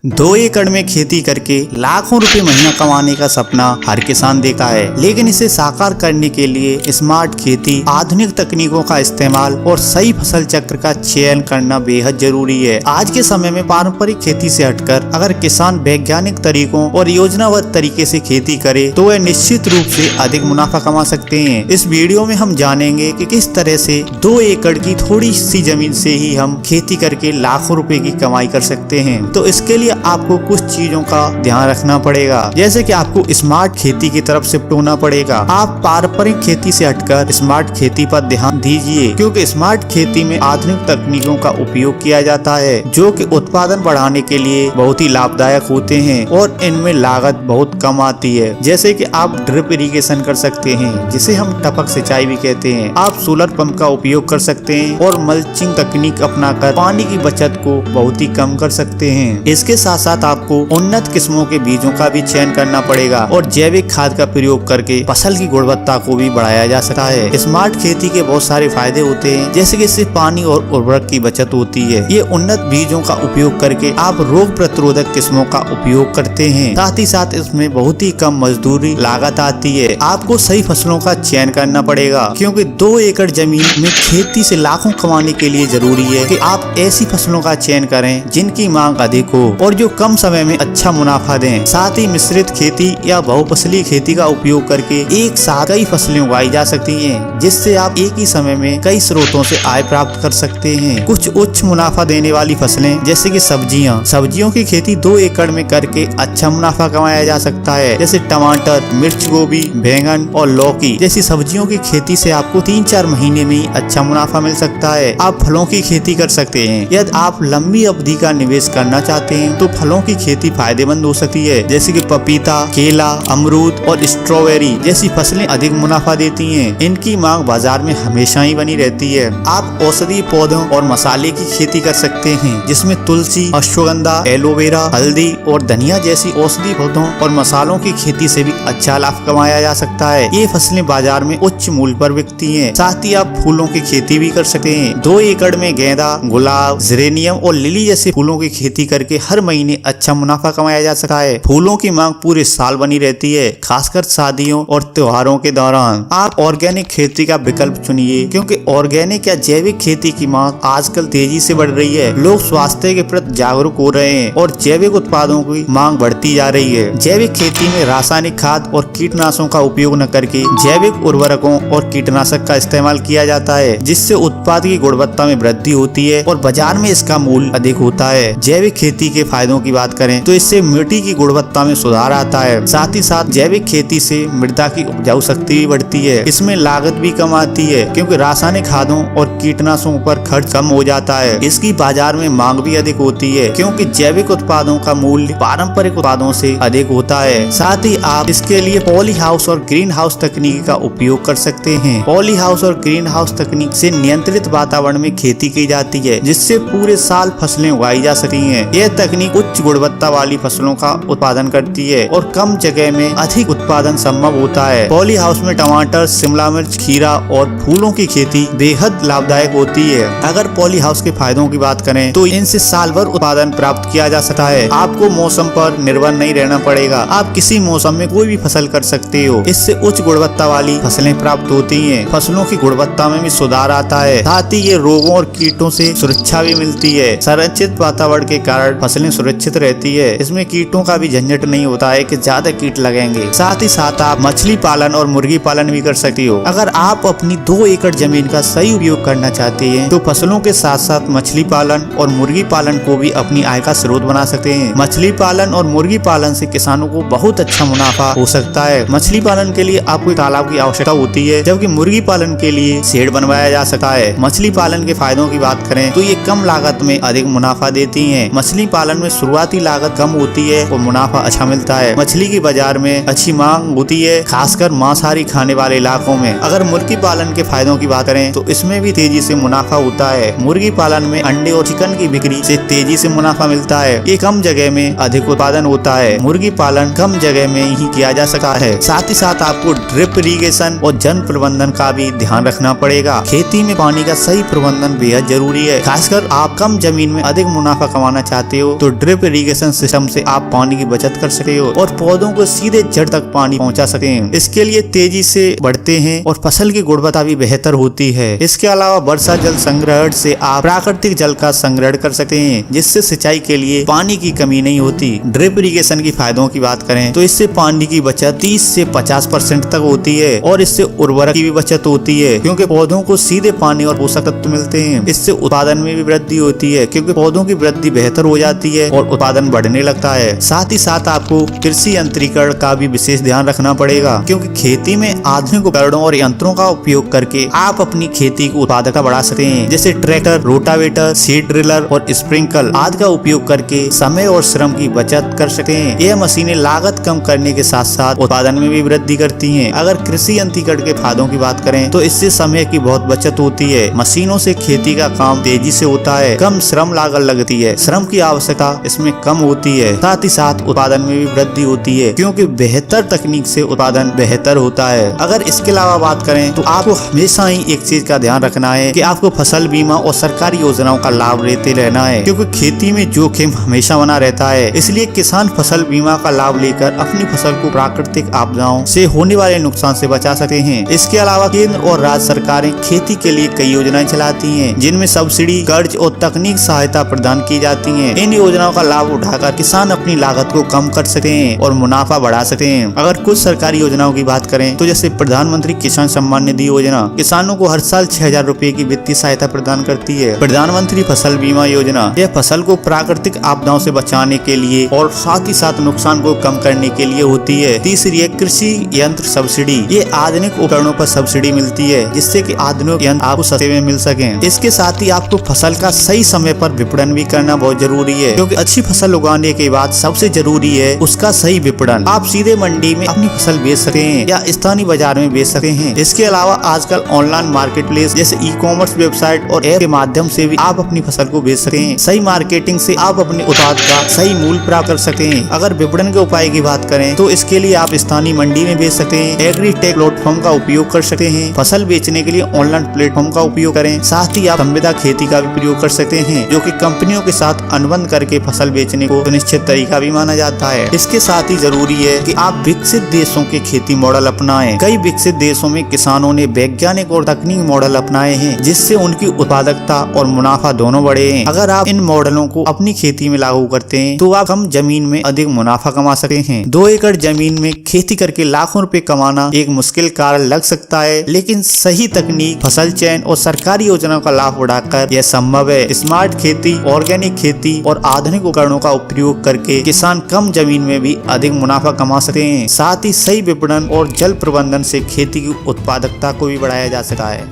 2 एकड़ में खेती करके लाखों रुपए महीना कमाने का सपना हर किसान देखा है, लेकिन इसे साकार करने के लिए स्मार्ट खेती, आधुनिक तकनीकों का इस्तेमाल और सही फसल चक्र का चयन करना बेहद जरूरी है। आज के समय में पारंपरिक खेती से हटकर अगर किसान वैज्ञानिक तरीकों और योजनाबद्ध तरीके से खेती करे तो वह निश्चित रूप से अधिक मुनाफा कमा सकते हैं। इस वीडियो में हम जानेंगे कि किस तरह से 2 एकड़ की थोड़ी सी जमीन से ही हम खेती करके लाखों रुपए की कमाई कर सकते हैं। तो इसके लिए आपको कुछ चीजों का ध्यान रखना पड़ेगा, जैसे कि आपको स्मार्ट खेती की तरफ शिफ्ट होना पड़ेगा। आप पारंपरिक खेती से हटकर स्मार्ट खेती पर ध्यान दीजिए, क्योंकि स्मार्ट खेती में आधुनिक तकनीकों का उपयोग किया जाता है जो कि उत्पादन बढ़ाने के लिए बहुत ही लाभदायक होते हैं और इनमें लागत बहुत कम आती है। जैसे कि आप ड्रिप इरिगेशन कर सकते हैं, जिसे हम टपक सिंचाई भी कहते हैं। आप सोलर पंप का उपयोग कर सकते हैं और मल्चिंग तकनीक अपनाकर पानी की बचत को बहुत ही कम कर सकते हैं। इसके साथ साथ आपको उन्नत किस्मों के बीजों का भी चयन करना पड़ेगा और जैविक खाद का प्रयोग करके फसल की गुणवत्ता को भी बढ़ाया जा सकता है। स्मार्ट खेती के बहुत सारे फायदे होते हैं, जैसे कि इससे पानी और उर्वरक की बचत होती है। ये उन्नत बीजों का उपयोग करके आप रोग प्रतिरोधक किस्मों का उपयोग करते हैं। साथ ही साथ इसमें बहुत ही कम मजदूरी लागत आती है। आपको सही फसलों का चयन करना पड़ेगा, क्योंकि 2 एकड़ जमीन में खेती से लाखों कमाने के लिए जरूरी है कि आप ऐसी फसलों का चयन करें जिनकी मांग अधिक हो और जो कम समय में अच्छा मुनाफा दें। साथ ही मिश्रित खेती या बहुफसली खेती का उपयोग करके एक साथ कई फसलें उगाई जा सकती हैं, जिससे आप एक ही समय में कई स्रोतों से आय प्राप्त कर सकते हैं। कुछ उच्च मुनाफा देने वाली फसलें, जैसे कि सब्जियों की खेती 2 एकड़ में करके अच्छा मुनाफा कमाया जा सकता है। जैसे टमाटर, मिर्च, गोभी, बैंगन और लौकी जैसी सब्जियों की खेती से आपको 3-4 महीने में ही अच्छा मुनाफा मिल सकता है। आप फलों की खेती कर सकते हैं। यदि आप लंबी अवधि का निवेश करना चाहते हैं तो फलों की खेती फायदेमंद हो सकती है, जैसे कि पपीता, केला, अमरूद और स्ट्रॉबेरी जैसी फसलें अधिक मुनाफा देती हैं। इनकी मांग बाजार में हमेशा ही बनी रहती है। आप औषधीय पौधों और मसाले की खेती कर सकते हैं, जिसमें तुलसी, अश्वगंधा, एलोवेरा, हल्दी और धनिया जैसी औषधीय पौधों और मसालों की खेती से भी अच्छा लाभ कमाया जा सकता है। ये फसलें बाजार में उच्च मूल्य पर बिकती हैं। साथ ही आप फूलों की खेती भी कर सकते हैं। 2 एकड़ में गेंदा, गुलाब, जेरेनियम और लिली जैसे फूलों की खेती करके हर महीने अच्छा मुनाफा कमाया जा सकता है। फूलों की मांग पूरे साल बनी रहती है, खासकर शादियों और त्योहारों के दौरान। आप ऑर्गेनिक खेती का विकल्प चुनिए, क्योंकि ऑर्गेनिक या जैविक खेती की मांग आजकल तेजी से बढ़ रही है। लोग स्वास्थ्य के प्रति जागरूक हो रहे हैं और जैविक उत्पादों की मांग बढ़ती जा रही है। जैविक खेती में रासायनिक खाद और कीटनाशकों का उपयोग न करके जैविक उर्वरकों और कीटनाशक का इस्तेमाल किया जाता है, जिससे उत्पाद की गुणवत्ता में वृद्धि होती है और बाजार में इसका मूल्य अधिक होता है। जैविक खेती के फायदों की बात करें तो इससे मिट्टी की गुणवत्ता में सुधार आता है। साथ ही साथ जैविक खेती से मृदा की उपजाऊ शक्ति भी बढ़ती है। इसमें लागत भी कम आती है, क्योंकि रासायनिक खादों और कीटनाशकों पर खर्च कम हो जाता है। इसकी बाजार में मांग भी अधिक होती है, क्योंकि जैविक उत्पादों का मूल्य पारंपरिक उत्पादों से अधिक होता है। साथ ही आप इसके लिए पॉली हाउस और ग्रीन हाउस तकनीक का उपयोग कर सकते हैं। पॉली हाउस और ग्रीन हाउस तकनीक से नियंत्रित वातावरण में खेती की जाती है, जिससे पूरे साल फसलें उगाई जा सकती हैं। यह तकनीक उच्च गुणवत्ता वाली फसलों का उत्पादन करती है और कम जगह में अधिक उत्पादन संभव होता है। पॉली हाउस में टमाटर, शिमला मिर्च, खीरा और फूलों की खेती बेहद लाभदायक होती है। अगर पॉली हाउस के फायदों की बात करें तो इनसे साल भर उत्पादन प्राप्त किया जा सकता है। आपको मौसम पर निर्भर नहीं रहना पड़ेगा। आप किसी मौसम में कोई भी फसल कर सकते हो। इससे उच्च गुणवत्ता वाली फसलें प्राप्त होती हैं। फसलों की गुणवत्ता में भी सुधार आता है। साथ ही ये रोगों और कीटों से सुरक्षा भी मिलती है। संरक्षित वातावरण के कारण फसलें सुरक्षित रहती है। इसमें कीटों का भी झंझट नहीं होता है कि ज्यादा कीट लगेंगे। साथ ही साथ आप मछली पालन और मुर्गी पालन भी कर सकती हो। अगर आप अपनी 2 एकड़ जमीन का सही उपयोग करना चाहते हैं तो फसलों के साथ साथ मछली पालन और मुर्गी पालन को भी अपनी आय का स्रोत बना सकते हैं। मछली पालन और मुर्गी पालन से किसानों को बहुत अच्छा मुनाफा हो सकता है। मछली पालन के लिए आपको तालाब की आवश्यकता होती है, जबकि मुर्गी पालन के लिए शेड बनवाया जा सकता है। मछली पालन के फायदों की बात करें तो ये कम लागत में अधिक मुनाफा देती है। मछली पालन में शुरुआती लागत कम होती है और मुनाफा अच्छा मिलता है। मछली की बाजार में अच्छी मांग होती है, खासकर मांसाहारी खाने वाले इलाकों में। अगर मुर्गी पालन के फायदों की बात करें तो इसमें भी तेजी से मुनाफा होता है। मुर्गी पालन में अंडे और चिकन की बिक्री से तेजी से मुनाफा मिलता है। ये कम जगह में अधिक उत्पादन होता है। मुर्गी पालन कम जगह में ही किया जा सकता है। साथ ही साथ आपको ड्रिप इरिगेशन और जल प्रबंधन का भी ध्यान रखना पड़ेगा। खेती में पानी का सही प्रबंधन बेहद जरूरी है। खासकर आप कम जमीन में अधिक मुनाफा कमाना चाहते हो तो ड्रिप इरिगेशन सिस्टम से आप पानी की बचत कर सके हो और पौधों को सीधे जड़ तक पानी पहुंचा सकें। इसके लिए तेजी से बढ़ते हैं और फसल की गुणवत्ता भी बेहतर होती है। इसके अलावा वर्षा जल संग्रहण से आप प्राकृतिक जल का संग्रहण कर सकते हैं, जिससे सिंचाई के लिए पानी की कमी नहीं होती। ड्रिप इरिगेशन की फायदों की बात करें तो इससे पानी की बचत 30 से 50% तक होती है और इससे उर्वरक की भी बचत होती है, क्योंकि पौधों को सीधे पानी और पोषक तत्व मिलते हैं। इससे उत्पादन में भी वृद्धि होती है, क्योंकि पौधों की वृद्धि बेहतर हो जाती है और उत्पादन बढ़ने लगता है। साथ ही साथ आपको कृषि यंत्रीकरण का भी विशेष ध्यान रखना पड़ेगा, क्योंकि खेती में आधुनिक उपकरणों और यंत्रों का उपयोग करके आप अपनी खेती की उत्पादकता बढ़ा सकते हैं, जैसे ट्रैक्टर, रोटावेटर, सीड ड्रिलर और स्प्रिंकल आदि का उपयोग करके समय और श्रम की बचत कर सकते हैं। यह मशीनें लागत कम करने के साथ साथ उत्पादन में भी वृद्धि करती हैं। अगर कृषि यंत्रीकरण के फायदों की बात करें तो इससे समय की बहुत बचत होती है। मशीनों से खेती का काम तेजी से होता है, कम श्रम लागत लगती है, श्रम की आवश्यकता इसमें कम होती है। साथ ही साथ उत्पादन में भी वृद्धि होती है, क्योंकि बेहतर तकनीक से उत्पादन बेहतर होता है। अगर इसके अलावा बात करें तो आपको हमेशा ही एक चीज का ध्यान रखना है कि आपको फसल बीमा और सरकारी योजनाओं का लाभ लेते रहना है, क्योंकि खेती में जोखिम हमेशा बना रहता है। इसलिए किसान फसल बीमा का लाभ लेकर अपनी फसल को प्राकृतिक आपदाओं से होने वाले नुकसान से बचा सकते हैं। इसके अलावा केंद्र और राज्य सरकारें खेती के लिए कई योजनाएं चलाती हैं, जिनमें सब्सिडी, कर्ज और तकनीक सहायता प्रदान की जाती है। इन योजनाओं का लाभ उठाकर किसान अपनी लागत को कम कर सकते हैं और मुनाफा बढ़ा सकते हैं। अगर कुछ सरकारी योजनाओं की बात करें तो जैसे प्रधानमंत्री किसान सम्मान निधि योजना किसानों को हर साल 6,000 रुपए की वित्तीय सहायता प्रदान करती है। प्रधानमंत्री फसल बीमा योजना यह फसल को प्राकृतिक आपदाओं से बचाने के लिए और साथ ही साथ नुकसान को कम करने के लिए होती है। तीसरी है कृषि यंत्र सब्सिडी। ये आधुनिक उपकरणों पर सब्सिडी मिलती है, जिससे कि आधुनिक यंत्र आपको सस्ते में मिल सके। इसके साथ ही आपको फसल का सही समय पर विपणन भी करना बहुत जरूरी है, क्योंकि अच्छी फसल उगाने के बाद सबसे जरूरी है उसका सही विपणन। आप सीधे मंडी में अपनी फसल बेच सकते हैं या स्थानीय बाजार में बेच सकते हैं। इसके अलावा आजकल ऑनलाइन मार्केट प्लेस जैसे ई-कॉमर्स वेबसाइट और ऐप के माध्यम से भी आप अपनी फसल को बेच सकते हैं। सही मार्केटिंग से आप अपने उत्पाद का सही मूल्य प्राप्त कर सकते हैं। अगर विपणन के उपाय की बात करें तो इसके लिए आप स्थानीय मंडी में बेच सकते हैं, एग्रीटेक प्लेटफॉर्म का उपयोग कर सकते हैं, फसल बेचने के लिए ऑनलाइन प्लेटफॉर्म का उपयोग करें। साथ ही आप संविदा खेती का भी प्रयोग कर सकते हैं, जो कि कंपनियों के साथ अनुबंध करके फसल बेचने को सुनिश्चित तरीका भी माना जाता है। इसके साथ ही जरूरी है कि आप विकसित देशों के खेती मॉडल अपनाएं। कई विकसित देशों में किसानों ने वैज्ञानिक और तकनीकी मॉडल अपनाए हैं, जिससे उनकी उत्पादकता और मुनाफा दोनों बढ़े हैं। अगर आप इन मॉडलों को अपनी खेती में लागू करते हैं तो आप कम जमीन में अधिक मुनाफा कमा सकते हैं। 2 एकड़ जमीन में खेती करके लाखों रुपए कमाना एक मुश्किल कार्य लग सकता है, लेकिन सही तकनीक, फसल चयन और सरकारी योजनाओं का लाभ उठाकर यह संभव है। स्मार्ट खेती, ऑर्गेनिक खेती और आधुनिक उपकरणों का उपयोग करके किसान कम जमीन में भी अधिक मुनाफा कमा सकते हैं। साथ ही सही विपणन और जल प्रबंधन से खेती की उत्पादकता को भी बढ़ाया जा सकता है।